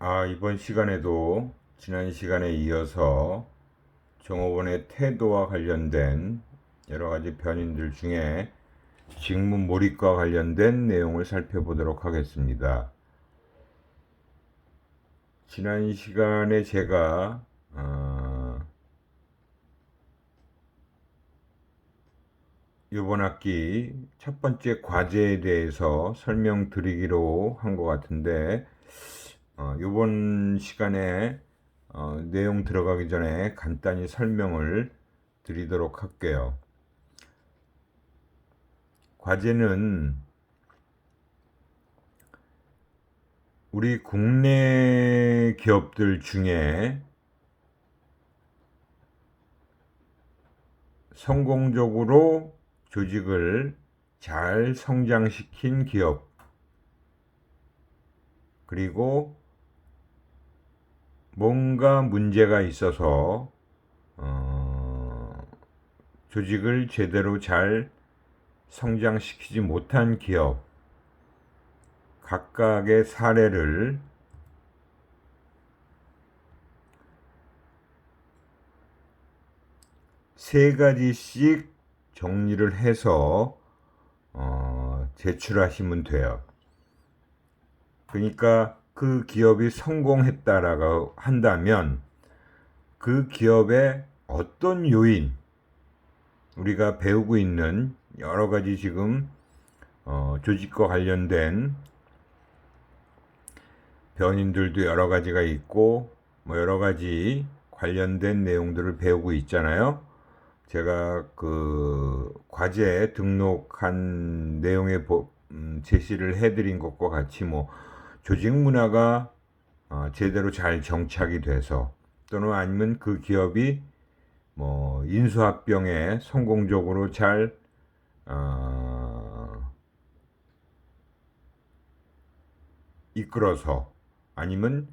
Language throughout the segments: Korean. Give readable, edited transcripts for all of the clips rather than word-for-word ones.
이번 시간에도 지난 시간에 이어서 종업원의 태도와 관련된 여러 가지 변인들 중에 직무 몰입과 관련된 내용을 살펴보도록 하겠습니다. 지난 시간에 제가 이번 학기 첫 번째 과제에 대해서 설명드리기로 한 것 같은데 이번 시간에 내용 들어가기 전에 간단히 설명을 드리도록 할게요. 과제는 우리 국내 기업들 중에 성공적으로 조직을 잘 성장시킨 기업, 그리고 뭔가 문제가 있어서 조직을 제대로 잘 성장시키지 못한 기업, 각각의 사례를 세 가지씩 정리를 해서 제출하시면 돼요. 그러니까 그 기업이 성공했다라고 한다면 그 기업의 어떤 요인, 우리가 배우고 있는 여러 가지 지금 조직과 관련된 변인들도 여러 가지가 있고 여러 가지 관련된 내용들을 배우고 있잖아요. 제가 그 과제에 등록한 내용에 제시를 해드린 것과 같이 조직 문화가 제대로 잘 정착이 돼서, 또는 아니면 그 기업이 인수합병에 성공적으로 잘 이끌어서, 아니면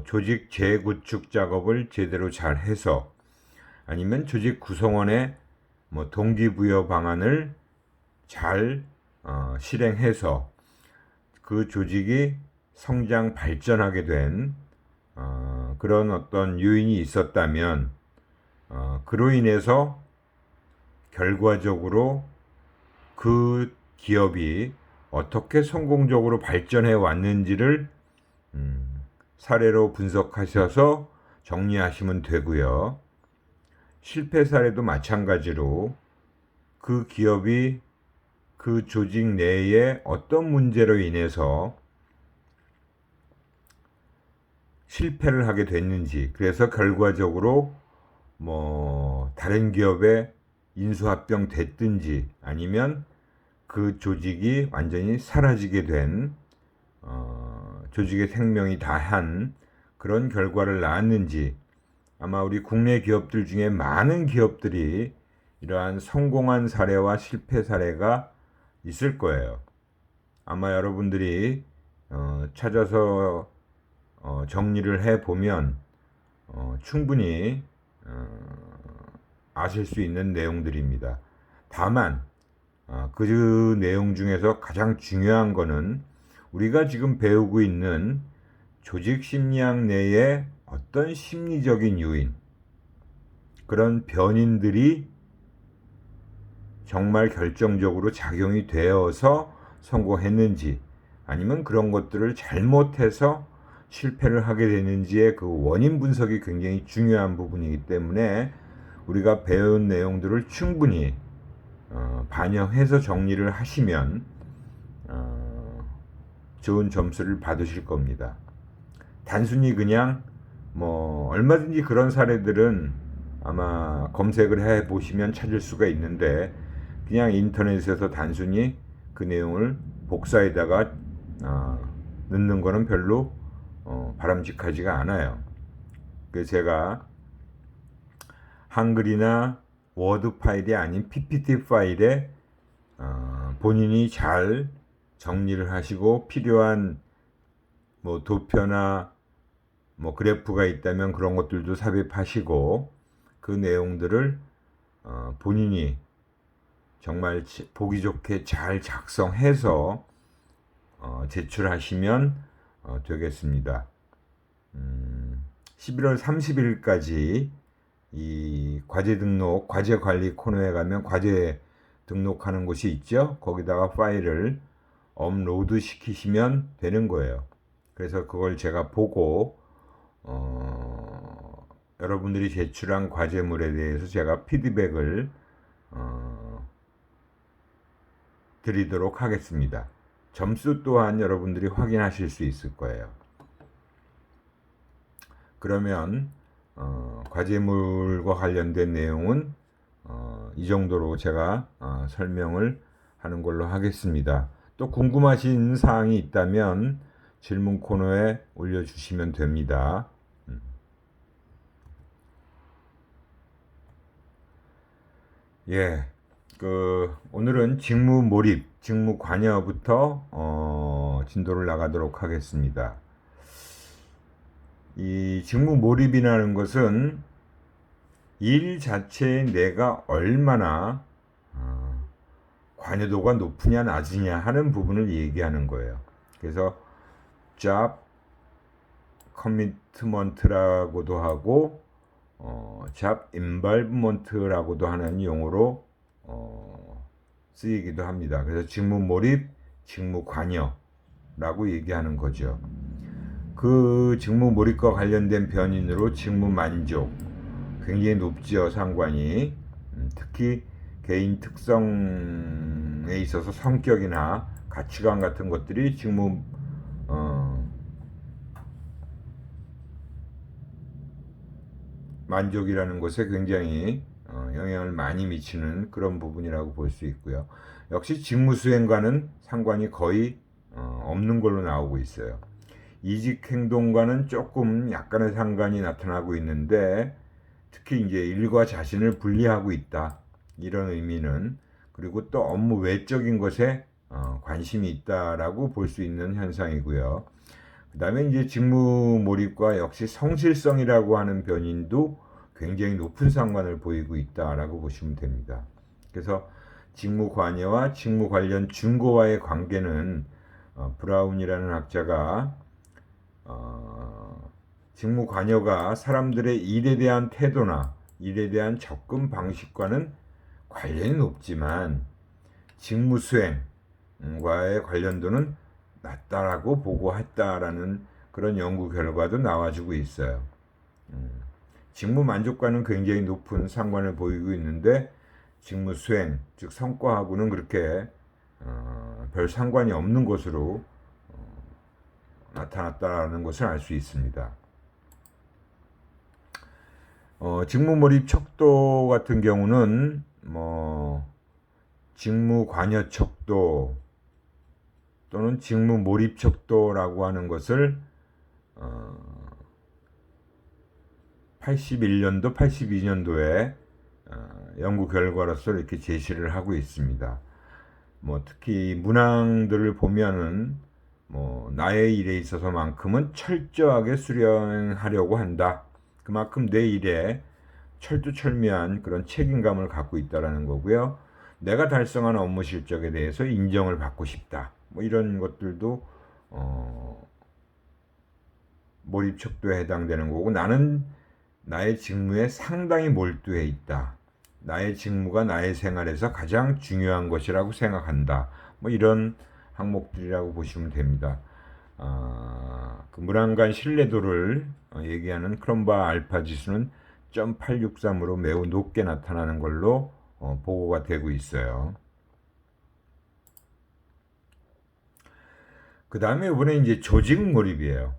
조직 재구축 작업을 제대로 잘 해서, 아니면 조직 구성원의 동기부여 방안을 잘 실행해서 그 조직이 성장 발전하게 된 그런 어떤 요인이 있었다면, 그로 인해서 결과적으로 그 기업이 어떻게 성공적으로 발전해 왔는지를 사례로 분석하셔서 정리하시면 되고요. 실패 사례도 마찬가지로 그 기업이 그 조직 내에 어떤 문제로 인해서 실패를 하게 됐는지, 그래서 결과적으로 다른 기업에 인수합병 됐든지, 아니면 그 조직이 완전히 사라지게 된 조직의 생명이 다한 그런 결과를 낳았는지, 아마 우리 국내 기업들 중에 많은 기업들이 이러한 성공한 사례와 실패 사례가 있을 거예요. 아마 여러분들이 찾아서 정리를 해보면 충분히 아실 수 있는 내용들입니다. 다만 그 내용 중에서 가장 중요한 거는 우리가 지금 배우고 있는 조직 심리학 내에 어떤 심리적인 요인, 그런 변인들이 정말 결정적으로 작용이 되어서 성공했는지, 아니면 그런 것들을 잘못해서 실패를 하게 되는지의 그 원인 분석이 굉장히 중요한 부분이기 때문에 우리가 배운 내용들을 충분히 반영해서 정리를 하시면 좋은 점수를 받으실 겁니다. 단순히 그냥 얼마든지 그런 사례들은 아마 검색을 해 보시면 찾을 수가 있는데, 그냥 인터넷에서 단순히 그 내용을 복사에다가 넣는 거는 별로 바람직하지가 않아요. 그래서 제가 한글이나 워드 파일이 아닌 PPT 파일에 본인이 잘 정리를 하시고 필요한 도표나 그래프가 있다면 그런 것들도 삽입하시고, 그 내용들을 본인이 정말 보기 좋게 잘 작성해서 제출하시면 되겠습니다. 11월 30일까지 이 과제 등록, 과제 관리 코너에 가면 과제 등록하는 곳이 있죠. 거기다가 파일을 업로드 시키시면 되는 거예요. 그래서 그걸 제가 보고 여러분들이 제출한 과제물에 대해서 제가 피드백을 드리도록 하겠습니다. 점수 또한 여러분들이 확인하실 수 있을 거예요. 그러면 과제물과 관련된 내용은 이 정도로 제가 설명을 하는 걸로 하겠습니다. 또 궁금하신 사항이 있다면 질문 코너에 올려주시면 됩니다. 예, 오늘은 직무 몰입, 직무 관여부터 진도를 나가도록 하겠습니다. 이 직무 몰입이라는 것은 일 자체에 내가 얼마나 관여도가 높으냐 낮으냐 하는 부분을 얘기하는 거예요. 그래서 job commitment라고도 하고 job involvement라고도 하는 용어로 쓰이기도 합니다. 그래서 직무 몰입, 직무 관여라고 얘기하는 거죠. 그 직무 몰입과 관련된 변인으로 직무 만족 굉장히 높죠, 상관이. 특히 개인 특성에 있어서 성격이나 가치관 같은 것들이 직무 만족이라는 것에 굉장히 영향을 많이 미치는 그런 부분이라고 볼 수 있고요. 역시 직무 수행과는 상관이 거의 없는 걸로 나오고 있어요. 이직 행동과는 조금 약간의 상관이 나타나고 있는데, 특히 이제 일과 자신을 분리하고 있다, 이런 의미는, 그리고 또 업무 외적인 것에 관심이 있다라고 볼 수 있는 현상이고요. 그 다음에 이제 직무 몰입과 역시 성실성이라고 하는 변인도 굉장히 높은 상관을 보이고 있다라고 보시면 됩니다. 그래서 직무 관여와 직무 관련 준거와의 관계는 브라운이라는 학자가 직무 관여가 사람들의 일에 대한 태도나 일에 대한 접근 방식과는 관련이 높지만 직무 수행과의 관련도는 낮다라고 보고했다라는 그런 연구 결과도 나와주고 있어요. 직무 만족과는 굉장히 높은 상관을 보이고 있는데 직무 수행, 즉 성과하고는 그렇게 별 상관이 없는 것으로 나타났다는 것을 알 수 있습니다. 직무 몰입 척도 같은 경우는 직무 관여 척도 또는 직무 몰입 척도라고 하는 것을 81년도, 82년도에 연구 결과로서 이렇게 제시를 하고 있습니다. 특히 문항들을 보면은 나의 일에 있어서만큼은 철저하게 수행하려고 한다. 그만큼 내 일에 철두철미한 그런 책임감을 갖고 있다라는 거고요. 내가 달성한 업무 실적에 대해서 인정을 받고 싶다. 이런 것들도 몰입 척도에 해당되는 거고, 나는 나의 직무에 상당히 몰두해 있다. 나의 직무가 나의 생활에서 가장 중요한 것이라고 생각한다. 이런 항목들이라고 보시면 됩니다. 그 문항간 신뢰도를 얘기하는 크롬바 알파 지수는 0.863으로 매우 높게 나타나는 걸로 보고가 되고 있어요. 그 다음에 이번에 이제 조직 몰입이에요.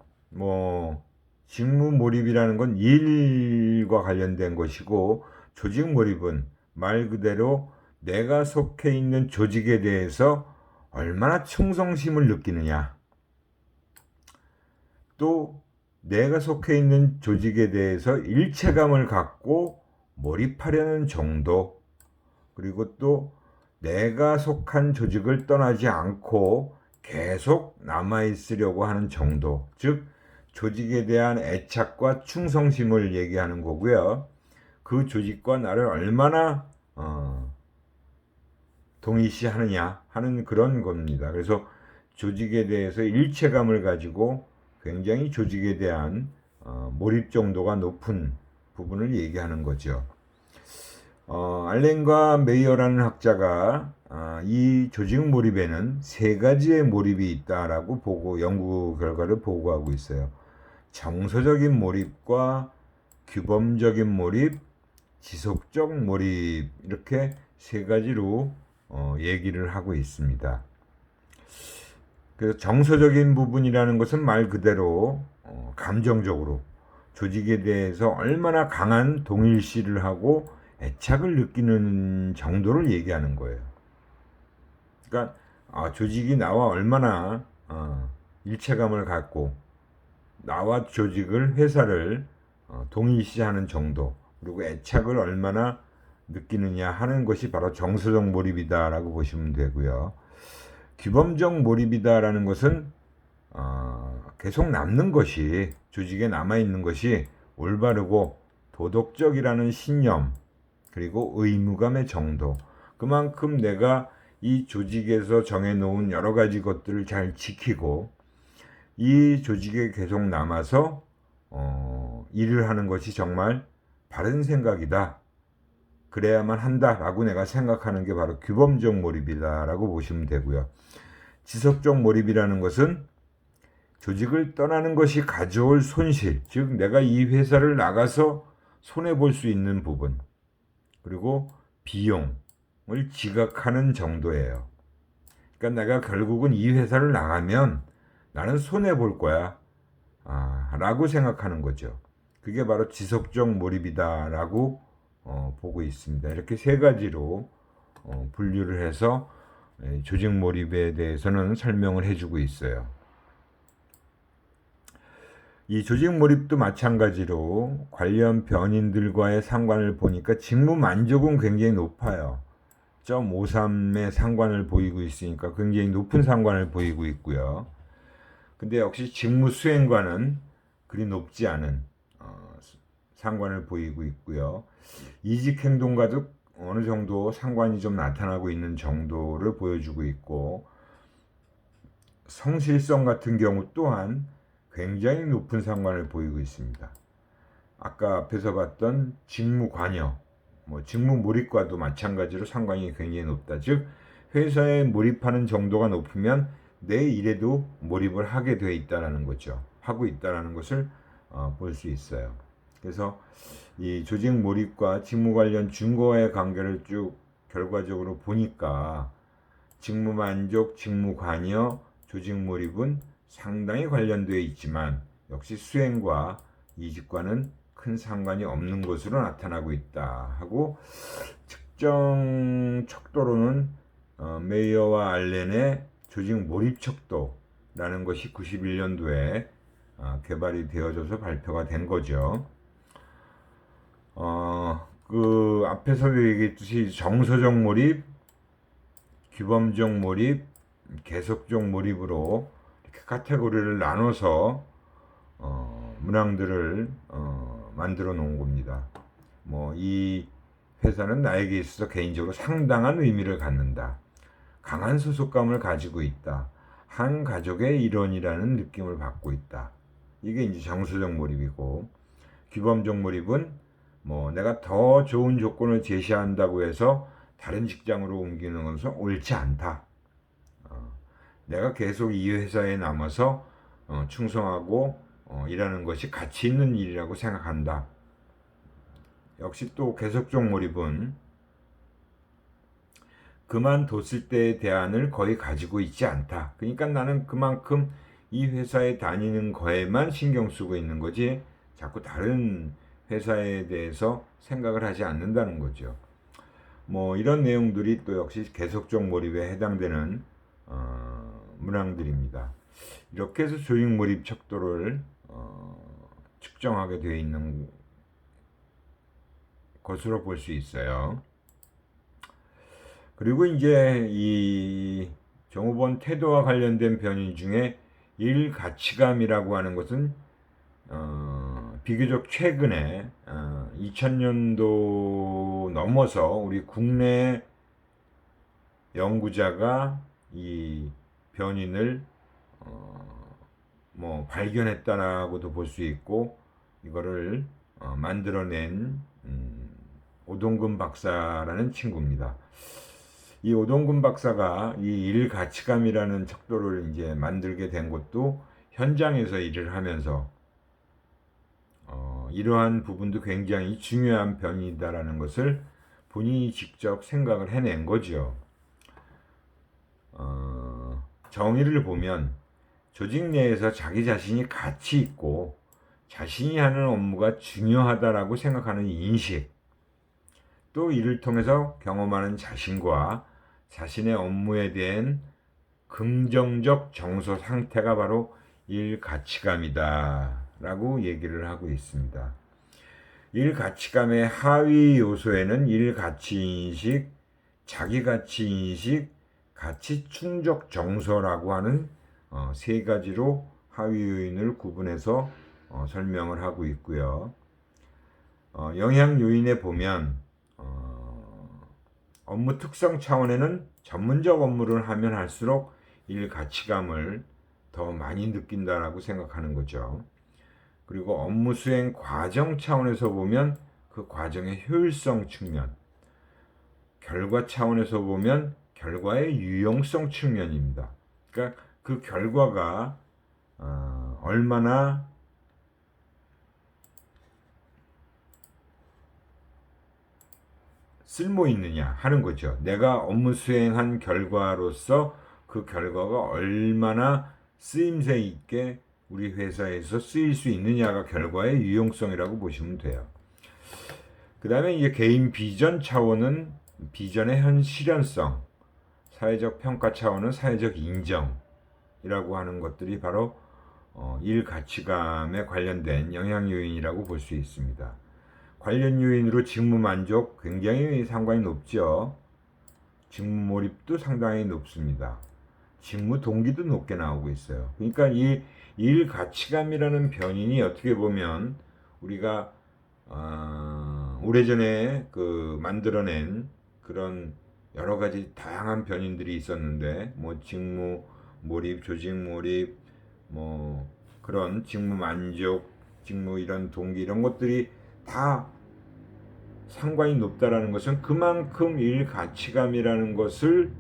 직무 몰입이라는 건 일과 관련된 것이고, 조직 몰입은 말 그대로 내가 속해 있는 조직에 대해서 얼마나 충성심을 느끼느냐, 또 내가 속해 있는 조직에 대해서 일체감을 갖고 몰입하려는 정도, 그리고 또 내가 속한 조직을 떠나지 않고 계속 남아있으려고 하는 정도, 즉 조직에 대한 애착과 충성심을 얘기하는 거고요. 그 조직과 나를 얼마나 동일시하느냐 하는 그런 겁니다. 그래서 조직에 대해서 일체감을 가지고 굉장히 조직에 대한 몰입 정도가 높은 부분을 얘기하는 거죠. 알렌과 메이어라는 학자가 이 조직 몰입에는 세 가지의 몰입이 있다라고 연구 결과를 보고하고 있어요. 정서적인 몰입과 규범적인 몰입, 지속적 몰입, 이렇게 세 가지로 얘기를 하고 있습니다. 그래서 정서적인 부분이라는 것은 말 그대로 감정적으로 조직에 대해서 얼마나 강한 동일시를 하고 애착을 느끼는 정도를 얘기하는 거예요. 그러니까 조직이 나와 얼마나 일체감을 갖고 나와 조직을, 회사를 동일시하는 정도, 그리고 애착을 얼마나 느끼느냐 하는 것이 바로 정서적 몰입이다라고 보시면 되고요. 규범적 몰입이다라는 것은 계속 남는 것이, 조직에 남아있는 것이 올바르고 도덕적이라는 신념, 그리고 의무감의 정도, 그만큼 내가 이 조직에서 정해놓은 여러 가지 것들을 잘 지키고 이 조직에 계속 남아서 일을 하는 것이 정말 바른 생각이다, 그래야만 한다라고 내가 생각하는 게 바로 규범적 몰입이다라고 보시면 되고요. 지속적 몰입이라는 것은 조직을 떠나는 것이 가져올 손실, 즉 내가 이 회사를 나가서 손해볼 수 있는 부분, 그리고 비용을 지각하는 정도예요. 그러니까 내가 결국은 이 회사를 나가면 나는 손해볼 거야 라고 생각하는 거죠. 그게 바로 지속적 몰입이다 라고 보고 있습니다. 이렇게 세 가지로 분류를 해서 조직 몰입에 대해서는 설명을 해주고 있어요. 이 조직 몰입도 마찬가지로 관련 변인들과의 상관을 보니까 직무 만족은 굉장히 높아요. 0.53의 상관을 보이고 있으니까 굉장히 높은 상관을 보이고 있고요. 근데 역시 직무 수행과는 그리 높지 않은 상관을 보이고 있고요. 이직 행동과도 어느 정도 상관이 좀 나타나고 있는 정도를 보여주고 있고, 성실성 같은 경우 또한 굉장히 높은 상관을 보이고 있습니다. 아까 앞에서 봤던 직무 관여, 직무 몰입과도 마찬가지로 상관이 굉장히 높다. 즉 회사에 몰입하는 정도가 높으면 내 일에도 몰입을 하게 돼 있다라는 거죠. 하고 있다라는 것을 볼 수 있어요. 그래서 이 조직 몰입과 직무 관련 증거의 관계를 쭉 결과적으로 보니까 직무 만족, 직무 관여, 조직 몰입은 상당히 관련되어 있지만 역시 수행과 이직과는 큰 상관이 없는 것으로 나타나고 있다 하고, 측정 척도로는 메이어와 알렌의 조직 몰입 척도라는 것이 91년도에 개발이 되어져서 발표가 된 거죠. 그 앞에서도 얘기했듯이 정서적 몰입, 규범적 몰입, 계속적 몰입으로 이렇게 카테고리를 나눠서 문항들을 만들어 놓은 겁니다. 이 회사는 나에게 있어서 개인적으로 상당한 의미를 갖는다, 강한 소속감을 가지고 있다, 한 가족의 일원이라는 느낌을 받고 있다. 이게 이제 정서적 몰입이고, 규범적 몰입은 내가 더 좋은 조건을 제시한다고 해서 다른 직장으로 옮기는 것은 옳지 않다. 내가 계속 이 회사에 남아서 충성하고 일하는 것이 가치 있는 일이라고 생각한다. 역시 또 계속적 몰입은 그만뒀을 때의 대안을 거의 가지고 있지 않다. 그러니까 나는 그만큼 이 회사에 다니는 거에만 신경 쓰고 있는 거지 자꾸 다른 회사에 대해서 생각을 하지 않는다는 거죠. 이런 내용들이 또 역시 계속적 몰입에 해당되는 문항들입니다. 이렇게 해서 조직 몰입 척도를 측정하게 되어 있는 것으로 볼 수 있어요. 그리고 이제 이 종업원 태도와 관련된 변인 중에 일 가치감이라고 하는 것은 비교적 최근에 2000년도 넘어서 우리 국내 연구자가 이 변인을 발견했다라고도 볼 수 있고, 이거를 만들어낸 오동근 박사라는 친구입니다. 이 오동근 박사가 이 일가치감이라는 척도를 이제 만들게 된 것도 현장에서 일을 하면서 이러한 부분도 굉장히 중요한 변이다라는 것을 본인이 직접 생각을 해낸 거죠. 정의를 보면 조직 내에서 자기 자신이 가치 있고 자신이 하는 업무가 중요하다라고 생각하는 인식, 또 이를 통해서 경험하는 자신과 자신의 업무에 대한 긍정적 정서 상태가 바로 일가치감이다 라고 얘기를 하고 있습니다. 일가치감의 하위 요소에는 일가치인식, 자기가치인식, 가치충족 정서라고 하는 세 가지로 하위 요인을 구분해서 설명을 하고 있고요. 영향 요인에 보면 업무 특성 차원에는 전문적 업무를 하면 할수록 일가치감을 더 많이 느낀다라고 생각하는 거죠. 그리고 업무 수행 과정 차원에서 보면 그 과정의 효율성 측면, 결과 차원에서 보면 결과의 유용성 측면입니다. 그러니까 그 결과가 얼마나 쓸모 있느냐 하는 거죠. 내가 업무 수행한 결과로서 그 결과가 얼마나 쓰임새 있게 우리 회사에서 쓰일 수 있느냐가 결과의 유용성이라고 보시면 돼요. 그 다음에 이제 개인 비전 차원은 비전의 현실현성, 사회적 평가 차원은 사회적 인정이라고 하는 것들이 바로 일 가치감에 관련된 영향 요인이라고 볼 수 있습니다. 관련 요인으로 직무 만족 굉장히 상관이 높죠. 직무 몰입도 상당히 높습니다. 직무 동기도 높게 나오고 있어요. 그러니까 이 일 가치감이라는 변인이 어떻게 보면 우리가 오래전에 그 만들어낸 그런 여러 가지 다양한 변인들이 있었는데 뭐 직무 몰입, 조직 몰입, 뭐 그런 직무 만족, 직무 이런 동기 이런 것들이 다 상관이 높다라는 것은 그만큼 일 가치감이라는 것을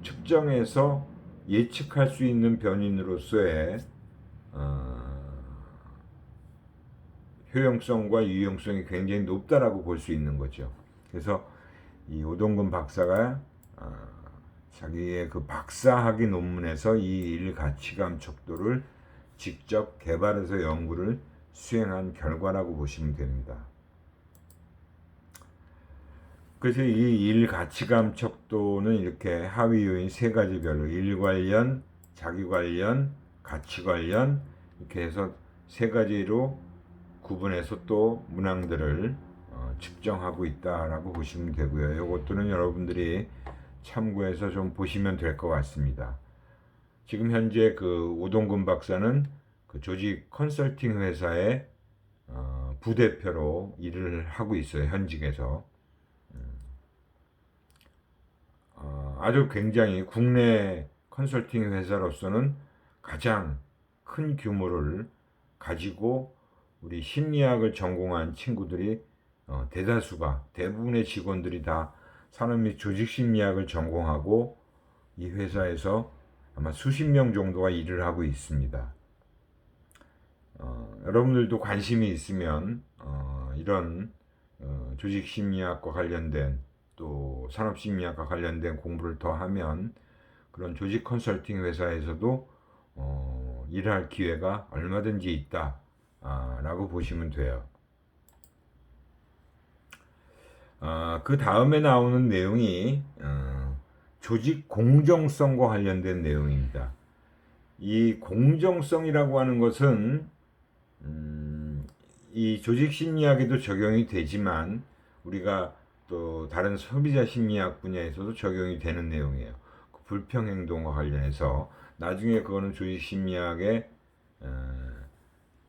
측정해서 예측할 수 있는 변인으로서의 효용성과 유용성이 굉장히 높다라고 볼 수 있는 거죠. 그래서 이 오동근 박사가 자기의 그 박사학위 논문에서 이 일 가치감 척도를 직접 개발해서 연구를 수행한 결과라고 보시면 됩니다. 그래서 이 일 가치감 척도는 이렇게 하위 요인 세 가지별로 일 관련, 자기 관련, 가치 관련 이렇게 해서 세 가지로 구분해서 또 문항들을 측정하고 있다라고 보시면 되고요. 이것들은 여러분들이 참고해서 좀 보시면 될 것 같습니다. 지금 현재 그 오동근 박사는 그 조직 컨설팅 회사의 부대표로 일을 하고 있어요. 현직에서. 아주 굉장히 국내 컨설팅 회사로서는 가장 큰 규모를 가지고 우리 심리학을 전공한 친구들이 대부분의 직원들이 다 산업 및 조직 심리학을 전공하고 이 회사에서 아마 수십 명 정도가 일을 하고 있습니다. 여러분들도 관심이 있으면 이런 조직 심리학과 관련된 또 산업 심리학과 관련된 공부를 더 하면 그런 조직 컨설팅 회사에서도 일할 기회가 얼마든지 있다 라고 보시면 돼요. 그 다음에 나오는 내용이 조직 공정성과 관련된 내용입니다. 이 공정성이라고 하는 것은 이 조직 심리학에도 적용이 되지만 우리가 또 다른 소비자 심리학 분야에서도 적용이 되는 내용이에요. 그 불평행동과 관련해서 나중에 그거는 조직 심리학에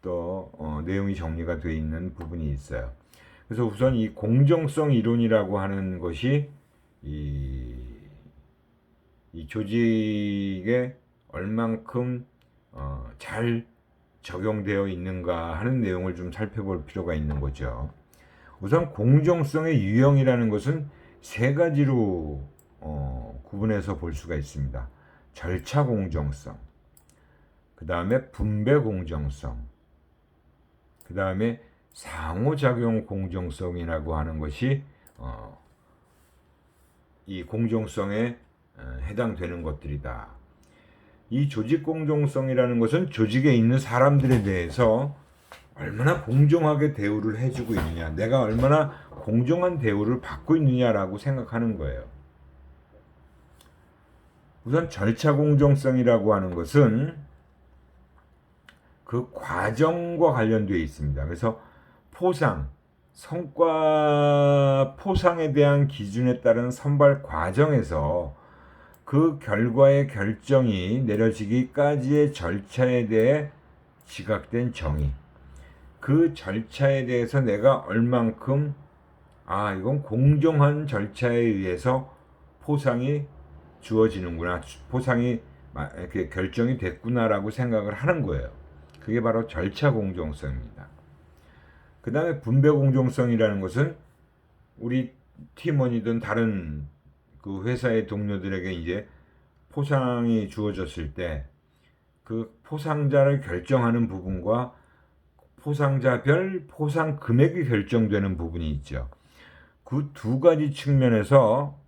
또 내용이 정리가 되어 있는 부분이 있어요. 그래서 우선 이 공정성 이론이라고 하는 것이 이 조직에 얼만큼 잘 적용되어 있는가 하는 내용을 좀 살펴볼 필요가 있는 거죠. 우선 공정성의 유형이라는 것은 세 가지로 구분해서 볼 수가 있습니다. 절차 공정성, 그 다음에 분배 공정성, 그 다음에 상호작용 공정성이라고 하는 것이 이 공정성에 해당되는 것들이다. 이 조직 공정성이라는 것은 조직에 있는 사람들에 대해서 얼마나 공정하게 대우를 해주고 있느냐, 내가 얼마나 공정한 대우를 받고 있느냐라고 생각하는 거예요. 우선 절차 공정성이라고 하는 것은 그 과정과 관련되어 있습니다. 그래서 포상, 성과 포상에 대한 기준에 따른 선발 과정에서 그 결과의 결정이 내려지기까지의 절차에 대해 지각된 정의, 그 절차에 대해서 내가 얼만큼 이건 공정한 절차에 의해서 포상이 주어지는구나, 포상이 이렇게 결정이 됐구나라고 생각을 하는 거예요. 그게 바로 절차 공정성입니다. 그 다음에 분배 공정성이라는 것은 우리 팀원이든 다른 그 회사의 동료들에게 이제 포상이 주어졌을 때 그 포상자를 결정하는 부분과 포상자별 포상 금액이 결정되는 부분이 있죠. 그 두 가지 측면에서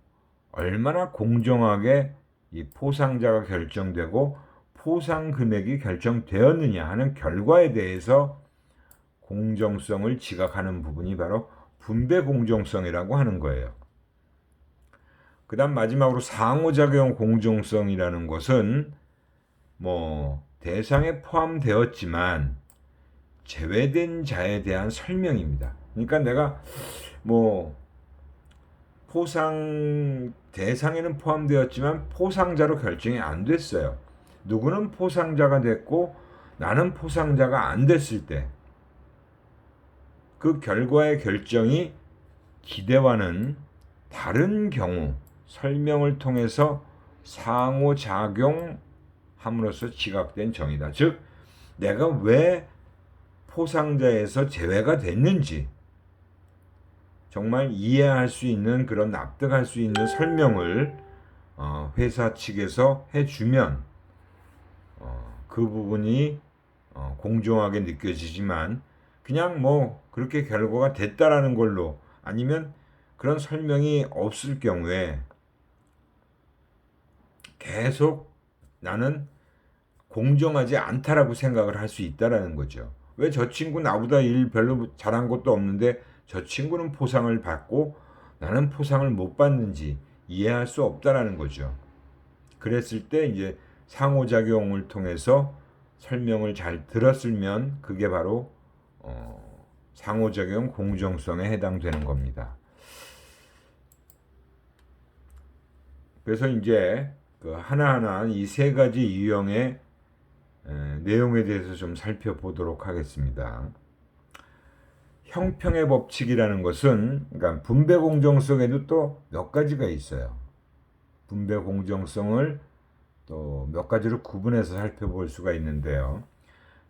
얼마나 공정하게 이 포상자가 결정되고 포상 금액이 결정되었느냐 하는 결과에 대해서 공정성을 지각하는 부분이 바로 분배 공정성이라고 하는 거예요. 그 다음 마지막으로 상호작용 공정성이라는 것은 대상에 포함되었지만 제외된 자에 대한 설명입니다. 그러니까 내가 포상 대상에는 포함되었지만 포상자로 결정이 안 됐어요. 누구는 포상자가 됐고 나는 포상자가 안 됐을 때 그 결과의 결정이 기대와는 다른 경우 설명을 통해서 상호작용함으로써 지각된 정의다. 즉 내가 왜 포상자에서 제외가 됐는지 정말 이해할 수 있는, 그런 납득할 수 있는 설명을 회사 측에서 해주면 그 부분이 공정하게 느껴지지만 그냥 그렇게 결과가 됐다라는 걸로, 아니면 그런 설명이 없을 경우에 계속 나는 공정하지 않다라고 생각을 할 수 있다라는 거죠. 왜 저 친구 나보다 일 별로 잘한 것도 없는데 저 친구는 포상을 받고 나는 포상을 못 받는지 이해할 수 없다라는 거죠. 그랬을 때 이제 상호작용을 통해서 설명을 잘 들었으면 그게 바로 상호작용 공정성에 해당되는 겁니다. 그래서 이제 그 하나하나 이 세 가지 유형의 내용에 대해서 좀 살펴보도록 하겠습니다. 형평의 법칙이라는 것은, 그러니까 분배 공정성에도 또 몇 가지가 있어요. 분배 공정성을 또 몇 가지로 구분해서 살펴볼 수가 있는데요.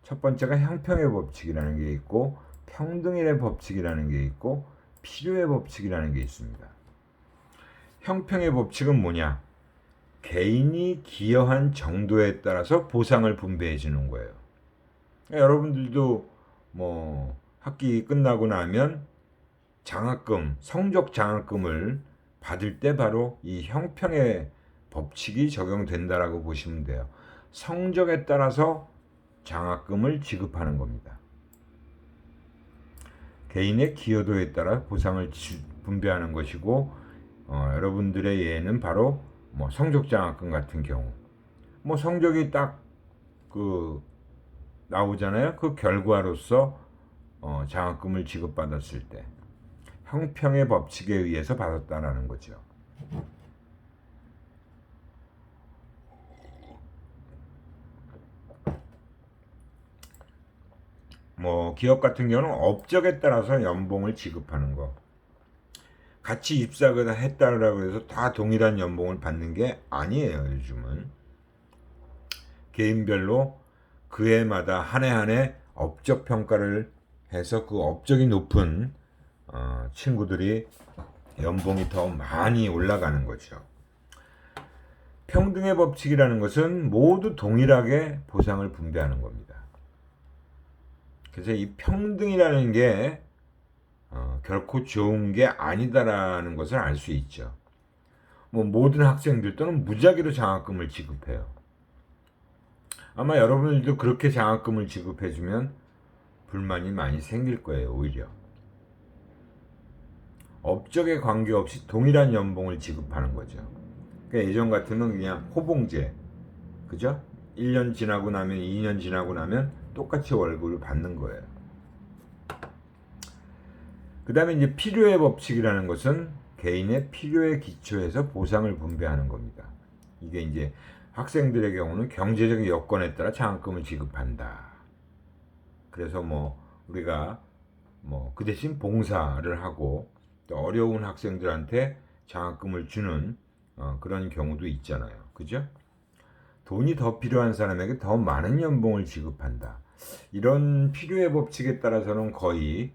첫 번째가 형평의 법칙이라는 게 있고, 평등의 법칙이라는 게 있고, 필요의 법칙이라는 게 있습니다. 형평의 법칙은 뭐냐? 개인이 기여한 정도에 따라서 보상을 분배해 주는 거예요. 여러분들도 학기 끝나고 나면 장학금, 성적 장학금을 받을 때 바로 이 형평의 법칙이 적용된다라고 보시면 돼요. 성적에 따라서 장학금을 지급하는 겁니다. 개인의 기여도에 따라 보상을 분배하는 것이고, 여러분들의 예는 바로 성적 장학금 같은 경우, 성적이 딱 나오잖아요. 그 결과로서 장학금을 지급받았을 때 형평의 법칙에 의해서 받았다라는 거죠. 기업 같은 경우는 업적에 따라서 연봉을 지급하는 거. 같이 입사를 했다라고 해서 다 동일한 연봉을 받는 게 아니에요. 요즘은 개인별로 그 해마다 한 해 한 해 업적 평가를 해서 그 업적이 높은 친구들이 연봉이 더 많이 올라가는 거죠. 평등의 법칙이라는 것은 모두 동일하게 보상을 분배하는 겁니다. 그래서 이 평등이라는 게 결코 좋은 게 아니다라는 것을 알 수 있죠. 뭐 모든 학생들 또는 무작위로 장학금을 지급해요. 아마 여러분들도 그렇게 장학금을 지급해주면 불만이 많이 생길 거예요. 오히려 업적에 관계없이 동일한 연봉을 지급하는 거죠. 그러니까 예전 같으면 그냥 호봉제, 그죠? 1년 지나고 나면 2년 지나고 나면 똑같이 월급을 받는 거예요. 그 다음에 이제 필요의 법칙이라는 것은 개인의 필요에 기초해서 보상을 분배하는 겁니다. 이게 이제 학생들의 경우는 경제적인 여건에 따라 장학금을 지급한다. 그래서 뭐 우리가 뭐 그 대신 봉사를 하고 또 어려운 학생들한테 장학금을 주는 그런 경우도 있잖아요. 그죠? 돈이 더 필요한 사람에게 더 많은 연봉을 지급한다. 이런 필요의 법칙에 따라서는 거의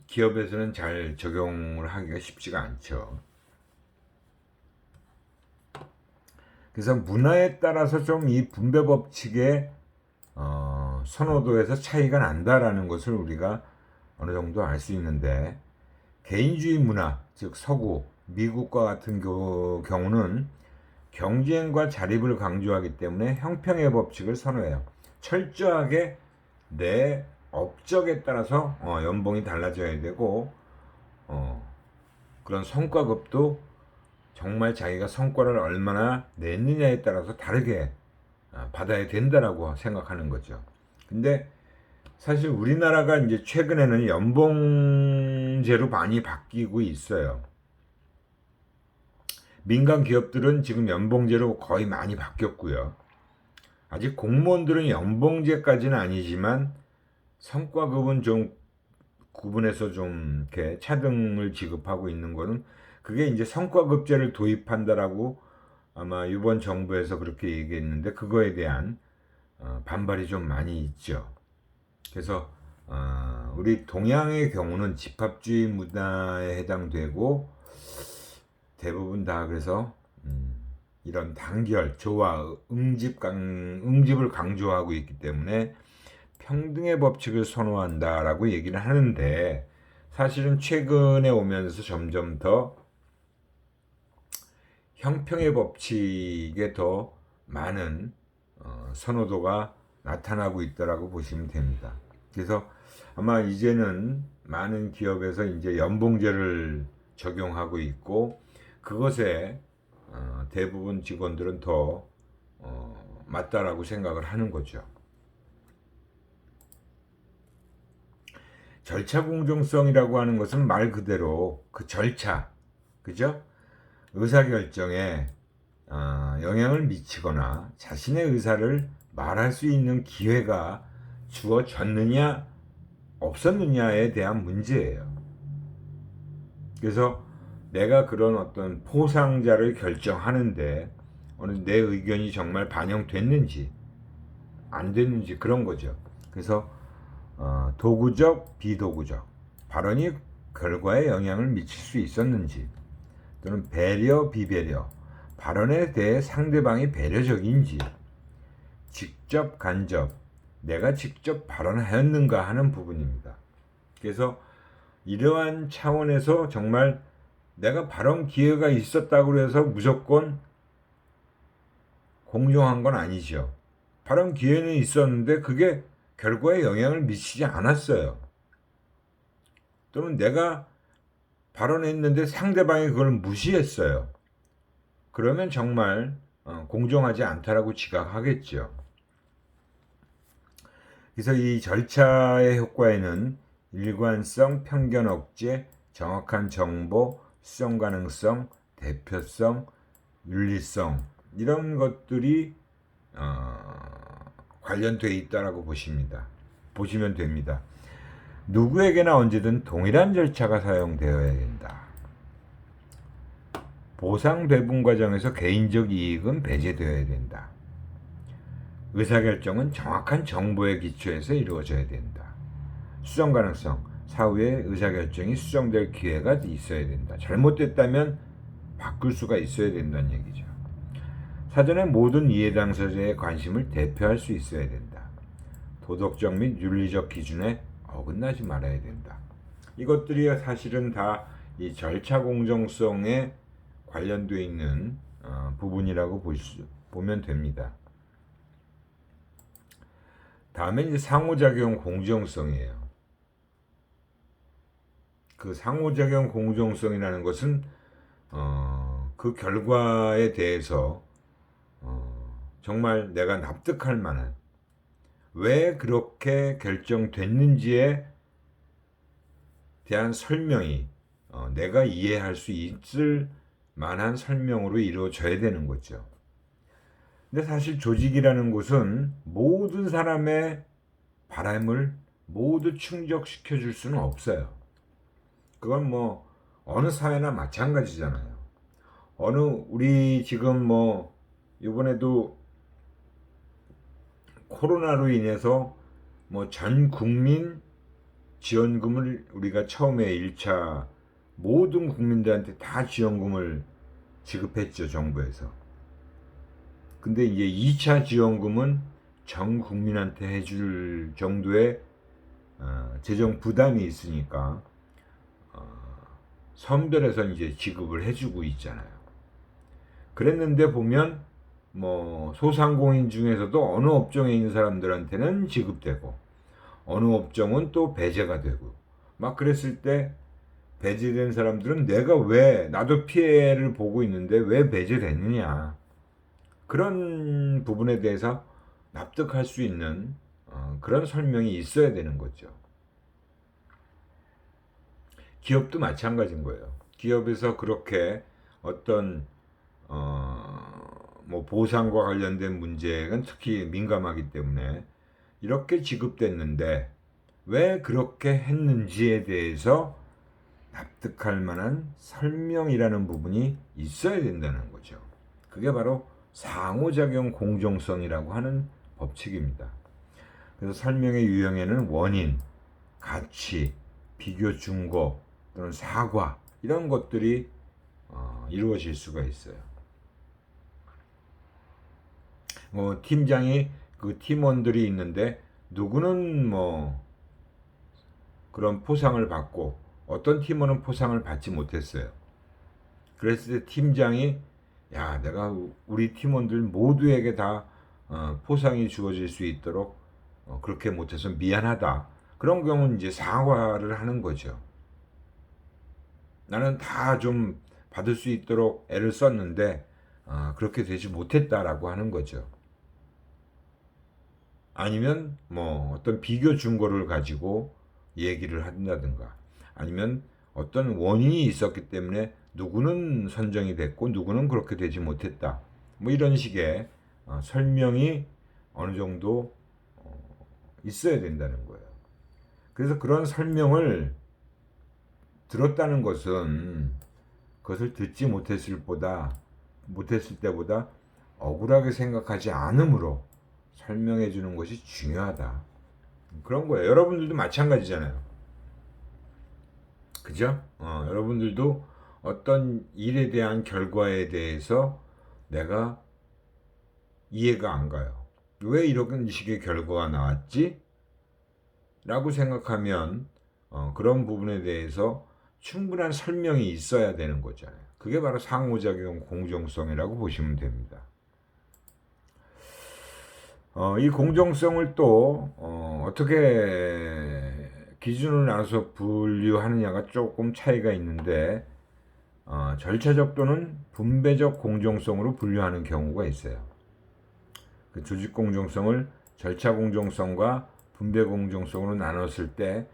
기업에서는 잘 적용을 하기가 쉽지가 않죠. 그래서 문화에 따라서 좀 이 분배 법칙의 선호도에서 차이가 난다라는 것을 우리가 어느 정도 알 수 있는데, 개인주의 문화, 즉 서구, 미국과 같은 경우는 경쟁과 자립을 강조하기 때문에 형평의 법칙을 선호해요. 철저하게 내 업적에 따라서 연봉이 달라져야 되고, 그런 성과급도 정말 자기가 성과를 얼마나 냈느냐에 따라서 다르게 받아야 된다라고 생각하는 거죠. 근데 사실 우리나라가 이제 최근에는 연봉제로 많이 바뀌고 있어요. 민간 기업들은 지금 연봉제로 거의 많이 바뀌었고요. 아직 공무원들은 연봉제까지는 아니지만 성과급은 좀 구분해서 좀 이렇게 차등을 지급하고 있는 거는, 그게 이제 성과급제를 도입한다라고 아마 이번 정부에서 그렇게 얘기했는데, 그거에 대한 반발이 좀 많이 있죠. 그래서 우리 동양의 경우는 집합주의 문화에 해당되고 대부분 다 그래서 이런 단결, 조화, 응집을 강조하고 있기 때문에 평등의 법칙을 선호한다라고 얘기를 하는데, 사실은 최근에 오면서 점점 더 형평의 법칙에 더 많은 선호도가 나타나고 있다라고 보시면 됩니다. 그래서 아마 이제는 많은 기업에서 이제 연봉제를 적용하고 있고, 그것에 대부분 직원들은 더 맞다라고 생각을 하는 거죠. 절차 공정성이라고 하는 것은 말 그대로 그 절차, 그죠? 의사결정에 영향을 미치거나 자신의 의사를 말할 수 있는 기회가 주어졌느냐 없었느냐에 대한 문제예요. 그래서 내가 그런 어떤 포상자를 결정하는데 내 의견이 정말 반영됐는지 안 됐는지, 그런 거죠. 그래서 도구적, 비도구적 발언이 결과에 영향을 미칠 수 있었는지, 또는 배려, 비배려 발언에 대해 상대방이 배려적인지, 직접, 간접 내가 직접 발언하였는가 하는 부분입니다. 그래서 이러한 차원에서 정말 내가 발언 기회가 있었다고 해서 무조건 공정한 건 아니죠. 발언 기회는 있었는데 그게 결과에 영향을 미치지 않았어요. 또는 내가 발언했는데 상대방이 그걸 무시했어요. 그러면 정말 공정하지 않다라고 지각하겠죠. 그래서 이 절차의 효과에는 일관성, 편견 억제, 정확한 정보, 수정 가능성, 대표성, 윤리성, 이런 것들이 관련되어 있다라고 보시면 됩니다. 누구에게나 언제든 동일한 절차가 사용되어야 된다. 보상 배분 과정에서 개인적 이익은 배제되어야 된다. 의사결정은 정확한 정보에 기초해서 이루어져야 된다. 수정 가능성, 사후에 의사결정이 수정될 기회가 있어야 된다. 잘못됐다면 바꿀 수가 있어야 된다는 얘기죠. 사전에 모든 이해 당사자의 관심을 대표할 수 있어야 된다. 도덕적 및 윤리적 기준에 어긋나지 말아야 된다. 이것들이 사실은 다 이 절차 공정성에 관련되어 있는 부분이라고 보면 됩니다. 다음에 이제 상호작용 공정성이에요. 그 상호작용 공정성이라는 것은 그 결과에 대해서 정말 내가 납득할 만한, 왜 그렇게 결정됐는지에 대한 설명이 내가 이해할 수 있을 만한 설명으로 이루어져야 되는 거죠. 근데 사실 조직이라는 것은 모든 사람의 바람을 모두 충족시켜 줄 수는 없어요. 그건 뭐 어느 사회나 마찬가지잖아요. 우리 지금 뭐 이번에도 코로나로 인해서 뭐 전 국민 지원금을 우리가 처음에 1차 모든 국민들한테 다 지원금을 지급했죠, 정부에서. 근데 이제 2차 지원금은 전 국민한테 해줄 정도의 재정 부담이 있으니까 선별해서 이제 지급을 해주고 있잖아요. 그랬는데 보면 뭐 소상공인 중에서도 어느 업종에 있는 사람들한테는 지급되고 어느 업종은 또 배제가 되고 막 그랬을 때 배제된 사람들은 내가 왜, 나도 피해를 보고 있는데 왜 배제됐느냐, 그런 부분에 대해서 납득할 수 있는 그런 설명이 있어야 되는 거죠. 기업도 마찬가지인 거예요. 기업에서 그렇게 어떤 뭐 보상과 관련된 문제는 특히 민감하기 때문에 이렇게 지급됐는데 왜 그렇게 했는지에 대해서 납득할 만한 설명이라는 부분이 있어야 된다는 거죠. 그게 바로 상호작용 공정성이라고 하는 법칙입니다. 그래서 설명의 유형에는 원인, 가치, 비교 증거 또는 사과 이런 것들이 이루어질 수가 있어요. 뭐 팀장이 그 팀원들이 있는데 누구는 뭐 그런 포상을 받고 어떤 팀원은 포상을 받지 못했어요. 그랬을 때 팀장이 야, 내가 우리 팀원들 모두에게 다 포상이 주어질 수 있도록 그렇게 못해서 미안하다. 그런 경우는 이제 사과를 하는 거죠. 나는 다 좀 받을 수 있도록 애를 썼는데 그렇게 되지 못했다라고 하는 거죠. 아니면 뭐 어떤 비교 증거를 가지고 얘기를 한다든가, 아니면 어떤 원인이 있었기 때문에 누구는 선정이 됐고 누구는 그렇게 되지 못했다. 뭐 이런 식의 설명이 어느 정도 있어야 된다는 거예요. 그래서 그런 설명을 들었다는 것은 그것을 듣지 못했을 때보다 억울하게 생각하지 않으므로 설명해 주는 것이 중요하다. 그런 거예요. 여러분들도 마찬가지잖아요. 그죠? 여러분들도 어떤 일에 대한 결과에 대해서 내가 이해가 안 가요. 왜 이런 식의 결과가 나왔지? 라고 생각하면 그런 부분에 대해서 충분한 설명이 있어야 되는 거잖아요. 그게 바로 상호작용 공정성이라고 보시면 됩니다. 이 공정성을 또 어떻게 기준을 나눠서 분류하느냐가 조금 차이가 있는데 절차적 또는 분배적 공정성으로 분류하는 경우가 있어요. 그 조직 공정성을 절차 공정성과 분배 공정성으로 나눴을 때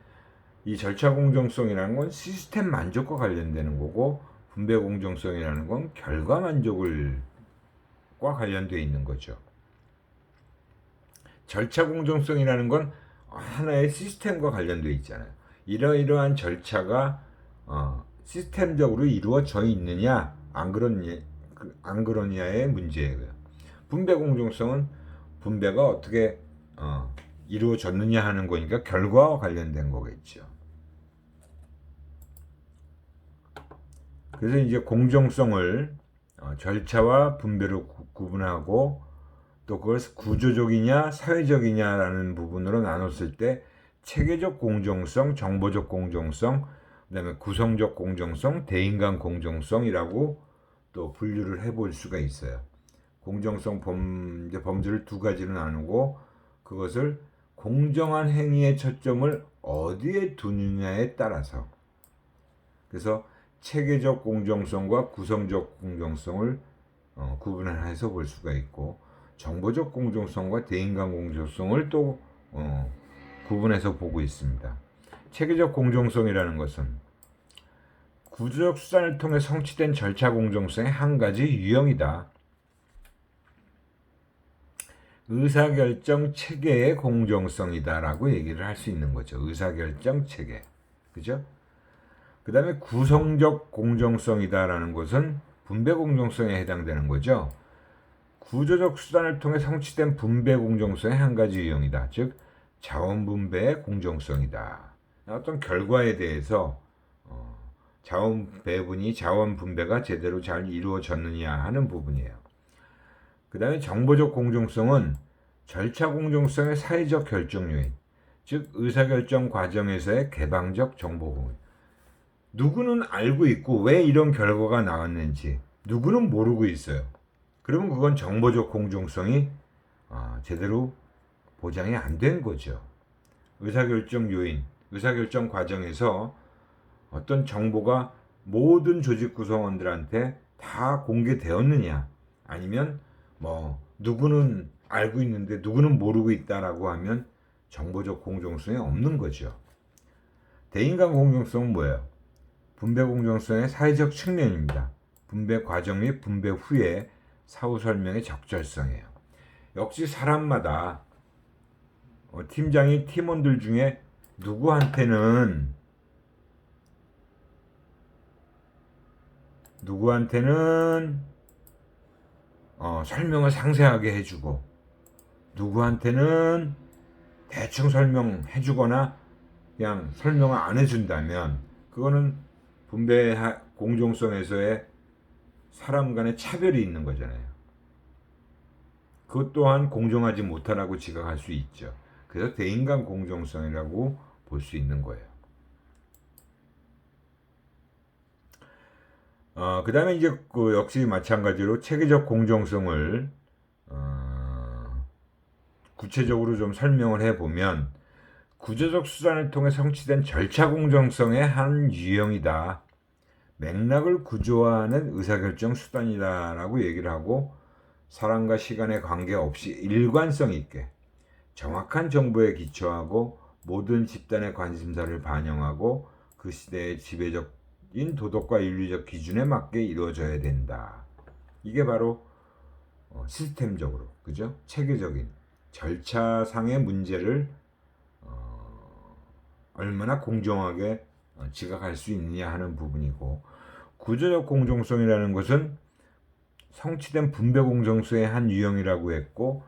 이 절차 공정성이라는 건 시스템 만족과 관련되는 거고 분배 공정성이라는 건 결과 만족과 관련되어 있는 거죠. 절차 공정성이라는 건 하나의 시스템과 관련되어 있잖아요. 이러이러한 절차가 시스템적으로 이루어져 있느냐 안 그러냐의 문제예요. 분배 공정성은 분배가 어떻게 이루어졌느냐 하는 거니까 결과와 관련된 거겠죠. 그래서 이제 공정성을 절차와 분배로 구분하고 또 그걸 구조적이냐 사회적이냐라는 부분으로 나눴을 때 체계적 공정성, 정보적 공정성, 그다음에 구성적 공정성, 대인간 공정성이라고 또 분류를 해볼 수가 있어요. 공정성 범주를 두 가지로 나누고 그것을 공정한 행위의 초점을 어디에 두느냐에 따라서 그래서 체계적 공정성과 구성적 공정성을 구분해서 볼 수가 있고 정보적 공정성과 대인간 공정성을 또 구분해서 보고 있습니다. 체계적 공정성이라는 것은 구조적 수단을 통해 성취된 절차 공정성의 한 가지 유형이다. 의사결정 체계의 공정성이다라고 얘기를 할 수 있는 거죠. 의사결정 체계. 그죠? 그 다음에 구성적 공정성이다라는 것은 분배 공정성에 해당되는 거죠. 구조적 수단을 통해 성취된 분배 공정성의 한 가지 유형이다. 즉 자원 분배의 공정성이다. 어떤 결과에 대해서 자원 배분이 자원 분배가 제대로 잘 이루어졌느냐 하는 부분이에요. 그 다음에 정보적 공정성은 절차 공정성의 사회적 결정 요인, 즉 의사결정 과정에서의 개방적 정보 공유. 누구는 알고 있고 왜 이런 결과가 나왔는지 누구는 모르고 있어요. 그러면 그건 정보적 공정성이 제대로 보장이 안 된 거죠. 의사결정 요인, 의사결정 과정에서 어떤 정보가 모든 조직 구성원들한테 다 공개되었느냐 아니면 누구는 알고 있는데 누구는 모르고 있다라고 하면 정보적 공정성이 없는 거죠. 대인간 공정성은 뭐예요? 분배 공정성의 사회적 측면입니다. 분배 과정 및 분배 후에 사후 설명의 적절성이에요. 역시 사람마다 팀장이 팀원들 중에 누구한테는 설명을 상세하게 해주고 누구한테는 대충 설명해주거나 그냥 설명을 안 해준다면 그거는 분배 공정성에서의 사람 간의 차별이 있는 거잖아요. 그것 또한 공정하지 못하라고 지각할 수 있죠. 그래서 대인간 공정성이라고 볼 수 있는 거예요. 그 다음에 이제 역시 마찬가지로 체계적 공정성을 구체적으로 좀 설명을 해보면 구조적 수단을 통해 성취된 절차 공정성의 한 유형이다. 맥락을 구조화하는 의사결정 수단이다라고 얘기를 하고 사람과 시간에 관계없이 일관성 있게 정확한 정보에 기초하고 모든 집단의 관심사를 반영하고 그 시대의 지배적인 도덕과 윤리적 기준에 맞게 이루어져야 된다. 이게 바로 시스템적으로, 그죠? 체계적인 절차상의 문제를 얼마나 공정하게 지각할 수 있느냐 하는 부분이고 구조적 공정성이라는 것은 성취된 분배 공정성의 한 유형이라고 했고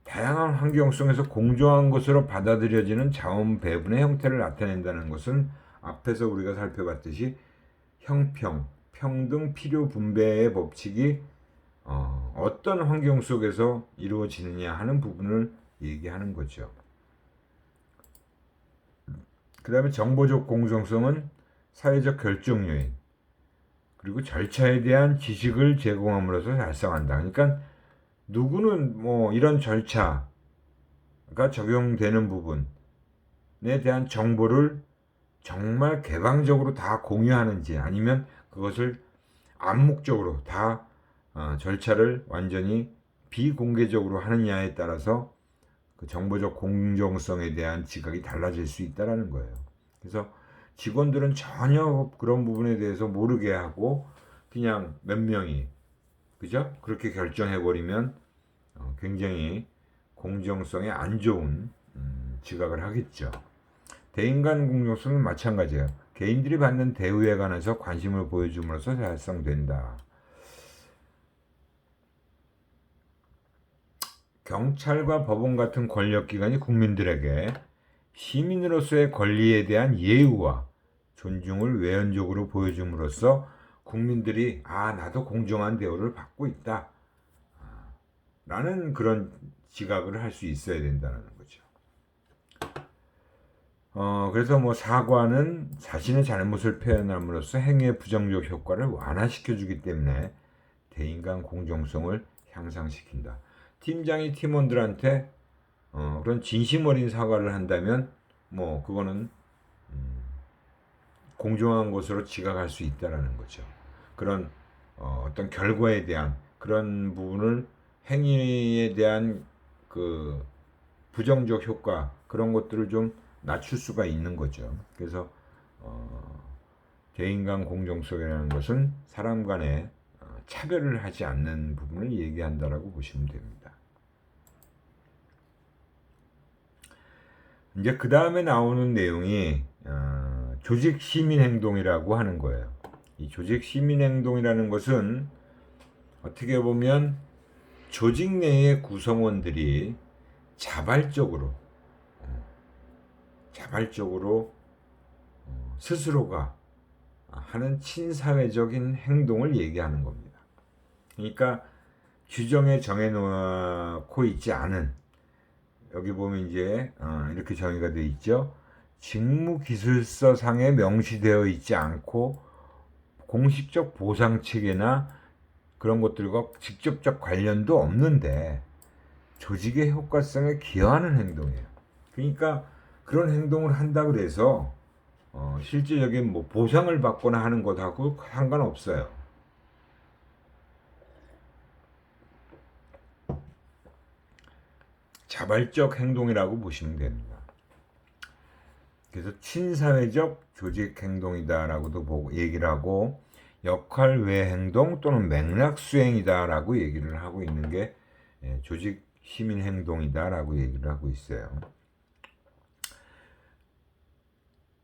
다양한 환경 속에서 공정한 것으로 받아들여지는 자원 배분의 형태를 나타낸다는 것은 앞에서 우리가 살펴봤듯이 형평, 평등, 필요 분배의 법칙이 어떤 환경 속에서 이루어지느냐 하는 부분을 얘기하는 거죠. 그 다음에 정보적 공정성은 사회적 결정 요인 그리고 절차에 대한 지식을 제공함으로써 달성한다. 그러니까 누구는 이런 절차가 적용되는 부분에 대한 정보를 정말 개방적으로 다 공유하는지 아니면 그것을 암묵적으로 다 절차를 완전히 비공개적으로 하느냐에 따라서 그 정보적 공정성에 대한 지각이 달라질 수 있다는 거예요. 그래서 직원들은 전혀 그런 부분에 대해서 모르게 하고 그냥 몇 명이 그죠? 그렇게 결정해버리면 굉장히 공정성에 안 좋은 지각을 하겠죠. 대인간 공정성은 마찬가지예요. 개인들이 받는 대우에 관해서 관심을 보여줌으로써 달성된다. 경찰과 법원 같은 권력기관이 국민들에게 시민으로서의 권리에 대한 예우와 존중을 외연적으로 보여줌으로써 국민들이 나도 공정한 대우를 받고 있다 라는 그런 지각을 할 수 있어야 된다는 거죠. 그래서 뭐 사과는 자신의 잘못을 표현함으로써 행위의 부정적 효과를 완화시켜 주기 때문에 대인간 공정성을 향상시킨다. 팀장이 팀원들한테 그런 진심 어린 사과를 한다면 뭐 그거는 공정한 것으로 지각할 수 있다라는 거죠. 그런 어떤 결과에 대한 그런 부분을 행위에 대한 그 부정적 효과 그런 것들을 좀 낮출 수가 있는 거죠. 그래서 대인간 공정성이라는 것은 사람 간에 차별을 하지 않는 부분을 얘기한다라고 보시면 됩니다. 이제 그 다음에 나오는 내용이 조직 시민 행동이라고 하는 거예요. 이 조직 시민 행동이라는 것은 어떻게 보면 조직 내의 구성원들이 자발적으로 스스로가 하는 친사회적인 행동을 얘기하는 겁니다. 그러니까 규정에 정해놓고 있지 않은 여기 보면 이제 이렇게 정의가 되어 있죠. 직무기술서상에 명시되어 있지 않고 공식적 보상체계나 그런 것들과 직접적 관련도 없는데 조직의 효과성에 기여하는 행동이에요. 그러니까 그런 행동을 한다 그래서 실질적인 뭐 보상을 받거나 하는 것하고 상관없어요. 자발적 행동이라고 보시면 됩니다. 그래서 친사회적 조직 행동이다라고도 보고 얘기를 하고 역할 외 행동 또는 맥락 수행이다라고 얘기를 하고 있는 게 조직 시민 행동이다라고 얘기를 하고 있어요.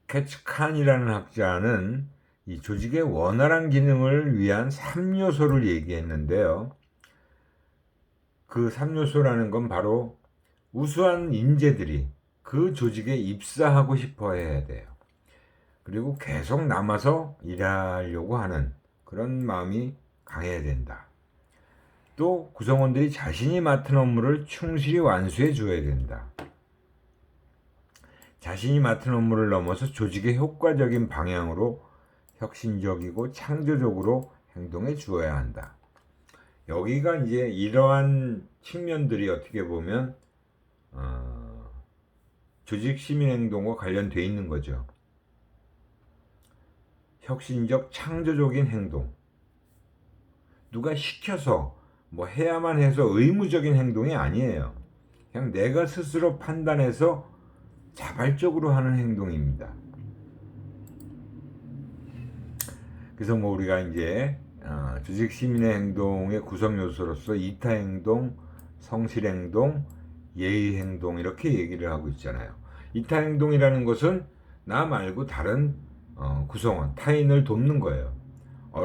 캐츠칸이라는 학자는 이 조직의 원활한 기능을 위한 3요소를 얘기했는데요. 그 3요소라는 건 바로 우수한 인재들이 그 조직에 입사하고 싶어 해야 돼요. 그리고 계속 남아서 일하려고 하는 그런 마음이 강해야 된다. 또 구성원들이 자신이 맡은 업무를 충실히 완수해 줘야 된다. 자신이 맡은 업무를 넘어서 조직의 효과적인 방향으로 혁신적이고 창조적으로 행동해 주어야 한다. 여기가 이제 이러한 측면들이 어떻게 보면 조직 시민 행동과 관련돼 있는 거죠. 혁신적 창조적인 행동. 누가 시켜서 뭐 해야만 해서 의무적인 행동이 아니에요. 그냥 내가 스스로 판단해서 자발적으로 하는 행동입니다. 그래서 뭐 우리가 이제 조직 시민의 행동의 구성 요소로서 이타 행동, 성실 행동, 예의 행동 이렇게 얘기를 하고 있잖아요. 이타 행동이라는 것은 나 말고 다른 구성원, 타인을 돕는 거예요.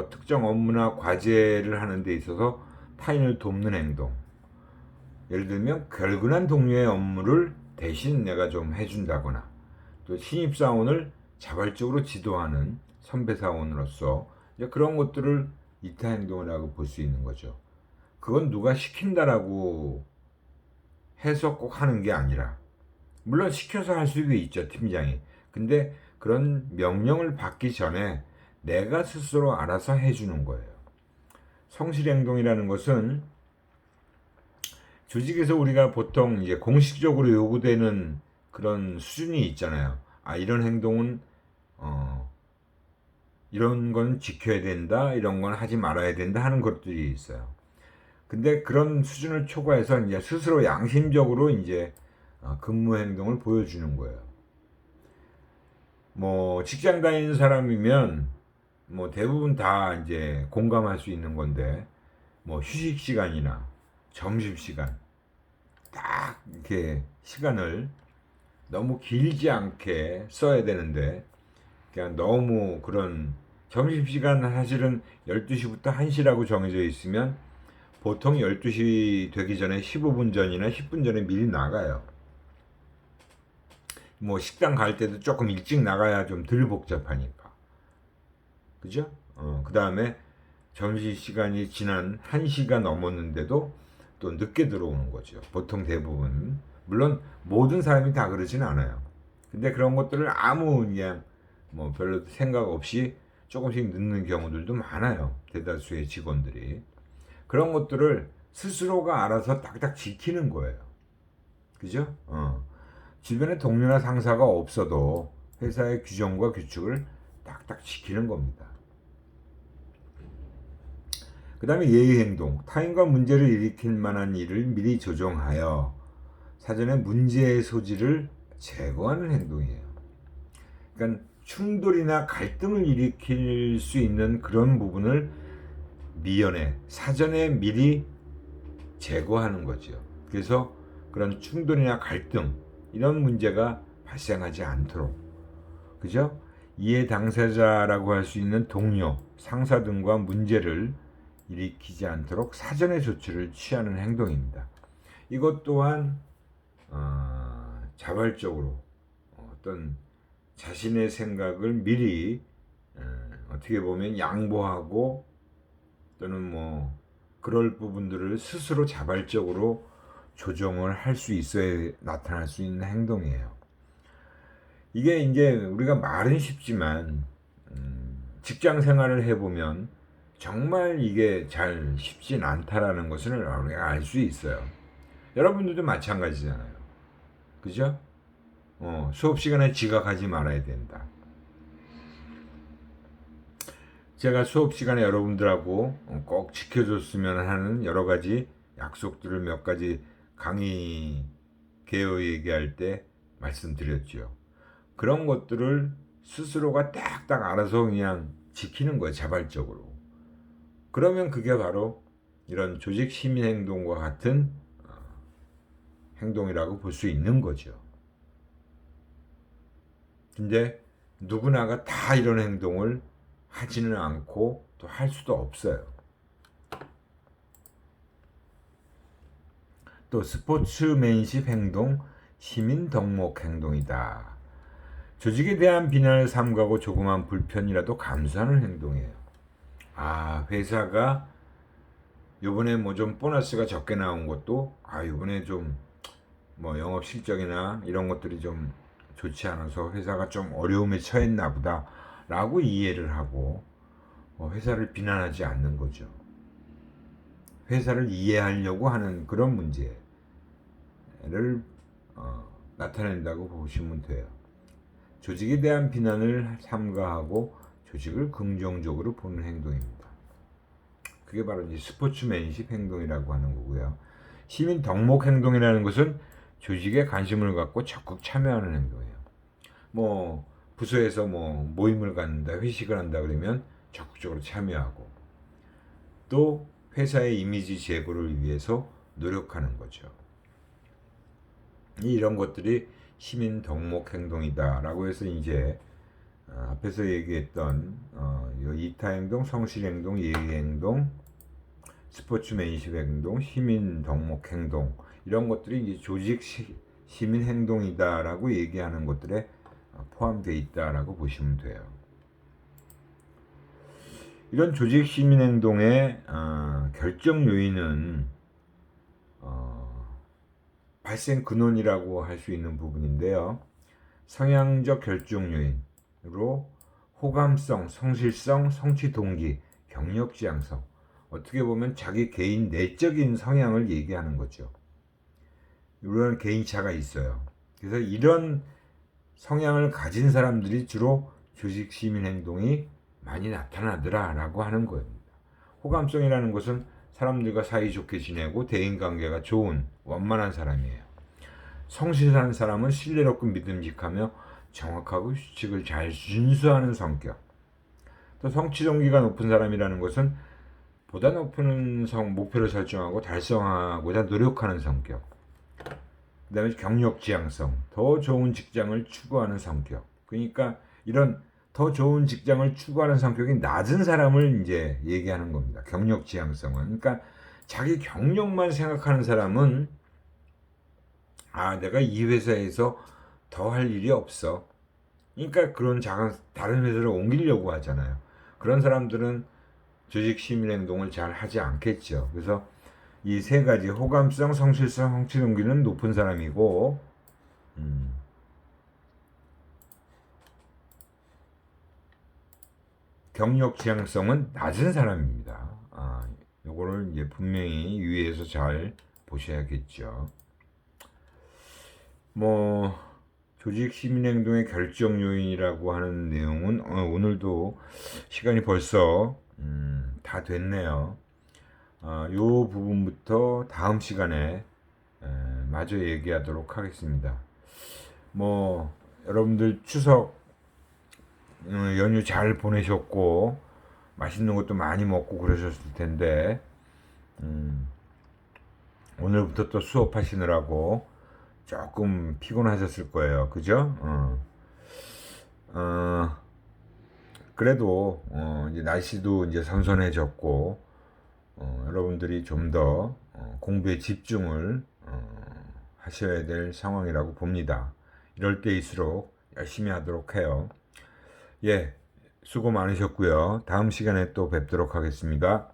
특정 업무나 과제를 하는 데 있어서 타인을 돕는 행동. 예를 들면 결근한 동료의 업무를 대신 내가 좀 해준다거나 또 신입사원을 자발적으로 지도하는 선배사원으로서 그런 것들을 이타 행동이라고 볼 수 있는 거죠. 그건 누가 시킨다라고 해서 꼭 하는 게 아니라 물론 시켜서 할 수도 있죠, 팀장이. 근데 그런 명령을 받기 전에 내가 스스로 알아서 해주는 거예요. 성실행동이라는 것은 조직에서 우리가 보통 이제 공식적으로 요구되는 그런 수준이 있잖아요. 이런 행동은 이런 건 지켜야 된다, 이런 건 하지 말아야 된다 하는 것들이 있어요. 근데 그런 수준을 초과해서 이제 스스로 양심적으로 이제 근무 행동을 보여주는 거예요. 뭐 직장 다니는 사람이면 뭐 대부분 다 이제 공감할 수 있는 건데 뭐 휴식 시간이나 점심 시간 딱 이렇게 시간을 너무 길지 않게 써야 되는데 그냥 너무 그런 점심시간 사실은 12시부터 1시라고 정해져 있으면 보통 12시 되기 전에 15분 전이나 10분 전에 미리 나가요. 뭐 식당 갈 때도 조금 일찍 나가야 좀 덜 복잡하니까. 그죠? 그 다음에 점심시간이 지난 1시가 넘었는데도 또 늦게 들어오는 거죠. 보통 대부분. 물론 모든 사람이 다 그러진 않아요. 근데 그런 것들을 아무 그냥 뭐 별로 생각 없이 조금씩 늦는 경우들도 많아요. 대다수의 직원들이. 그런 것들을 스스로가 알아서 딱딱 지키는 거예요. 그죠? 주변에 동료나 상사가 없어도 회사의 규정과 규칙을 딱딱 지키는 겁니다. 그 다음에 예의 행동, 타인과 문제를 일으킬 만한 일을 미리 조정하여 사전에 문제의 소지를 제거하는 행동이에요. 그러니까 충돌이나 갈등을 일으킬 수 있는 그런 부분을 미연에, 사전에 미리 제거하는 거죠. 그래서 그런 충돌이나 갈등, 이런 문제가 발생하지 않도록, 그죠? 이해 당사자라고 할 수 있는 동료, 상사 등과 문제를 일으키지 않도록 사전에 조치를 취하는 행동입니다. 이것 또한 자발적으로 어떤 자신의 생각을 미리 어떻게 보면 양보하고 또는 뭐 그럴 부분들을 스스로 자발적으로 조정을 할 수 있어야 나타날 수 있는 행동이에요. 이게 이제 우리가 말은 쉽지만 직장 생활을 해보면 정말 이게 잘 쉽진 않다라는 것을 우리가 알 수 있어요. 여러분들도 마찬가지잖아요. 그죠? 수업 시간에 지각하지 말아야 된다. 제가 수업 시간에 여러분들하고 꼭 지켜줬으면 하는 여러 가지 약속들을 몇 가지 강의 개요 얘기할 때 말씀드렸죠. 그런 것들을 스스로가 딱딱 알아서 그냥 지키는 거예요. 자발적으로. 그러면 그게 바로 이런 조직 시민 행동과 같은 행동이라고 볼 수 있는 거죠. 근데 누구나가 다 이런 행동을 하지는 않고 또 할 수도 없어요. 또 스포츠맨십 행동, 시민 덕목 행동이다. 조직에 대한 비난을 삼가고 조그만 불편이라도 감수하는 행동이에요. 회사가 요번에 뭐 좀 보너스가 적게 나온 것도 요번에 좀 뭐 영업 실적이나 이런 것들이 좀 좋지 않아서 회사가 좀 어려움에 처했나 보다 라고 이해를 하고 회사를 비난하지 않는 거죠. 회사를 이해하려고 하는 그런 문제를 나타낸다고 보시면 돼요. 조직에 대한 비난을 삼가하고 조직을 긍정적으로 보는 행동입니다. 그게 바로 이제 스포츠맨십 행동이라고 하는 거고요. 시민 덕목 행동이라는 것은 조직에 관심을 갖고 적극 참여하는 행동이에요. 뭐 부서에서 뭐 모임을 갖는다, 회식을 한다 그러면 적극적으로 참여하고 또 회사의 이미지 제고를 위해서 노력하는 거죠. 이런 것들이 시민 덕목 행동이다라고 해서 이제 앞에서 얘기했던 이타 행동, 성실 행동, 예의 행동, 스포츠맨십 행동, 시민 덕목 행동 이런 것들이 이제 조직 시민 행동이다라고 얘기하는 것들에 포함되어 있다라고 보시면 돼요. 이런 조직 시민 행동의 결정 요인은 발생 근원이라고 할 수 있는 부분인데요. 성향적 결정 요인으로 호감성, 성실성, 성취 동기, 경력 지향성, 어떻게 보면 자기 개인 내적인 성향을 얘기하는 거죠. 이런 개인차가 있어요. 그래서 이런 성향을 가진 사람들이 주로 조직 시민 행동이 많이 나타나더라라고 하는 겁니다. 호감성이라는 것은 사람들과 사이좋게 지내고 대인관계가 좋은 원만한 사람이에요. 성실한 사람은 신뢰롭고 믿음직하며 정확하고 규칙을 잘 준수하는 성격. 또 성취 동기가 높은 사람이라는 것은 보다 높은 목표를 설정하고 달성하고자 노력하는 성격. 그 다음에 경력 지향성, 더 좋은 직장을 추구하는 성격. 그러니까 이런 더 좋은 직장을 추구하는 성격이 낮은 사람을 이제 얘기하는 겁니다. 경력 지향성은. 그러니까 자기 경력만 생각하는 사람은 내가 이 회사에서 더 할 일이 없어. 그러니까 그런 다른 회사로 옮기려고 하잖아요. 그런 사람들은 조직 시민 행동을 잘 하지 않겠죠. 그래서 이 세 가지 호감성, 성실성, 성취 동기는 높은 사람이고, 경력 지향성은 낮은 사람입니다. 요거를 이제 분명히 유의해서 잘 보셔야겠죠. 뭐 조직 시민 행동의 결정 요인이라고 하는 내용은 오늘도 시간이 벌써 다 됐네요. 요 부분부터 다음 시간에 마저 얘기하도록 하겠습니다. 뭐 여러분들 추석 연휴 잘 보내셨고 맛있는 것도 많이 먹고 그러셨을 텐데 오늘부터 또 수업하시느라고 조금 피곤하셨을 거예요. 그죠? 그래도 이제 날씨도 이제 선선해졌고 여러분들이 좀 더 공부에 집중을 하셔야 될 상황이라고 봅니다. 이럴 때일수록 열심히 하도록 해요. 예, 수고 많으셨고요. 다음 시간에 또 뵙도록 하겠습니다.